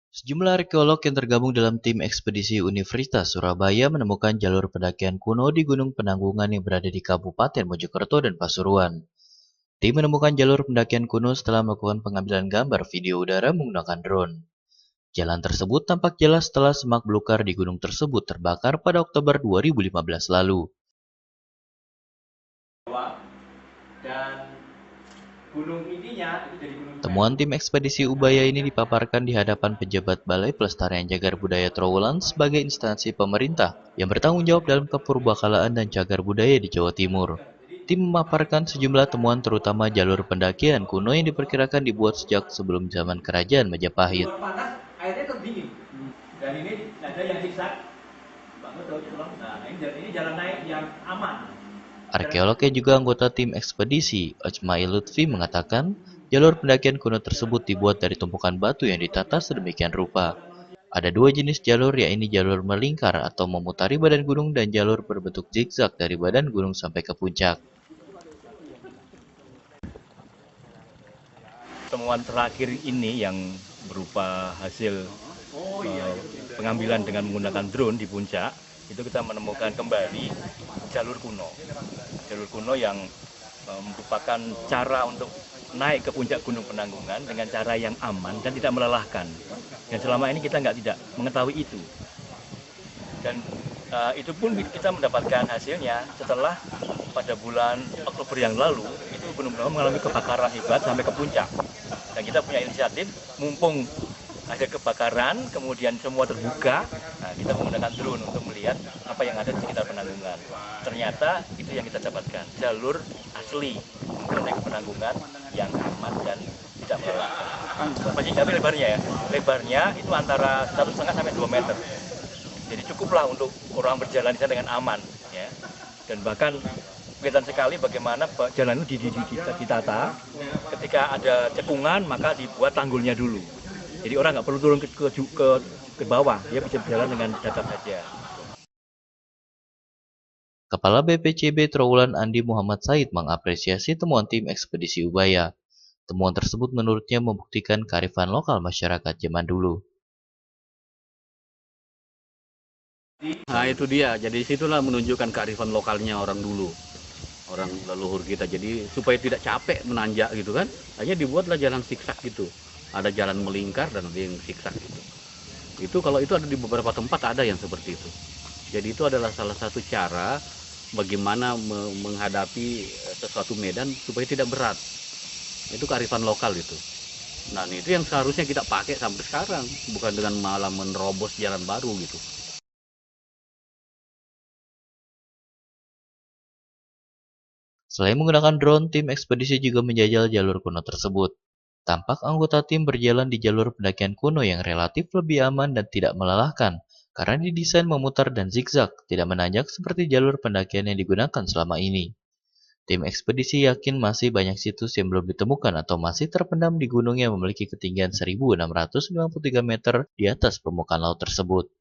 Sejumlah arkeolog yang tergabung dalam tim ekspedisi Universitas Surabaya menemukan jalur pendakian kuno di Gunung Penanggungan yang berada di Kabupaten Mojokerto dan Pasuruan. Tim menemukan jalur pendakian kuno setelah melakukan pengambilan gambar video udara menggunakan drone. Jalan tersebut tampak jelas setelah semak belukar di gunung tersebut terbakar pada Oktober 2015 lalu. Dan gunung intinya itu dari gunung Temuan tim ekspedisi Ubaya ini dipaparkan di hadapan pejabat Balai Pelestarian Cagar Budaya Trowulan sebagai instansi pemerintah yang bertanggung jawab dalam kepurbakalaan dan cagar budaya di Jawa Timur. Tim memaparkan sejumlah temuan terutama jalur pendakian kuno yang diperkirakan dibuat sejak sebelum zaman kerajaan di Majapahit. luar panas airnya terdingin. Dan ini ada yang zigzag. Nah, ini jalan naik yang aman. Arkeolog yang juga anggota tim ekspedisi, Ojmail Lutfi mengatakan, jalur pendakian kuno tersebut dibuat dari tumpukan batu yang ditata sedemikian rupa. Ada dua jenis jalur, yaitu jalur melingkar atau memutari badan gunung dan jalur berbentuk zigzag dari badan gunung sampai ke puncak. Temuan terakhir ini yang berupa hasil pengambilan dengan menggunakan drone di puncak, itu kita menemukan kembali jalur kuno yang merupakan cara untuk naik ke puncak Gunung Penanggungan dengan cara yang aman dan tidak melelahkan. Dan selama ini kita tidak mengetahui itu. Dan itu pun kita mendapatkan hasilnya setelah pada bulan Oktober yang lalu itu Gunung Penanggungan mengalami kebakaran hebat sampai ke puncak. Dan kita punya inisiatif, mumpung ada kebakaran, kemudian semua terbuka, nah kita menggunakan drone untuk melihat apa yang ada di sekitar Penanggungan. Ternyata itu yang kita dapatkan, jalur asli mengenai ke Penanggungan yang aman dan tidak melelahkan. Tapi lebarnya itu antara 1,5 sampai 2 meter. Jadi cukuplah untuk orang berjalan di sana dengan aman, ya. Dan bahkan kelihatan sekali bagaimana jalan itu ditata. Ketika ada cekungan maka dibuat tanggulnya dulu. Jadi orang nggak perlu turun ke bawah, dia bisa berjalan dengan datar saja. Kepala BPCB Trowulan Andi Muhammad Said mengapresiasi temuan tim ekspedisi Ubaya. Temuan tersebut menurutnya membuktikan kearifan lokal masyarakat zaman dulu. Nah itu dia, jadi situlah menunjukkan kearifan lokalnya orang dulu, orang leluhur kita. Jadi supaya tidak capek menanjak gitu kan, hanya dibuatlah jalan siksak gitu. Ada jalan melingkar dan ada yang siksak gitu. Itu kalau itu ada di beberapa tempat ada yang seperti itu. Jadi itu adalah salah satu cara bagaimana menghadapi sesuatu medan supaya tidak berat. Itu kearifan lokal itu. Nah itu yang seharusnya kita pakai sampai sekarang, bukan dengan malah menerobos jalan baru gitu. Selain menggunakan drone, tim ekspedisi juga menjajal jalur kuno tersebut. Tampak anggota tim berjalan di jalur pendakian kuno yang relatif lebih aman dan tidak melelahkan, karena didesain memutar dan zigzag, tidak menanjak seperti jalur pendakian yang digunakan selama ini. Tim ekspedisi yakin masih banyak situs yang belum ditemukan atau masih terpendam di gunung yang memiliki ketinggian 1.693 meter di atas permukaan laut tersebut.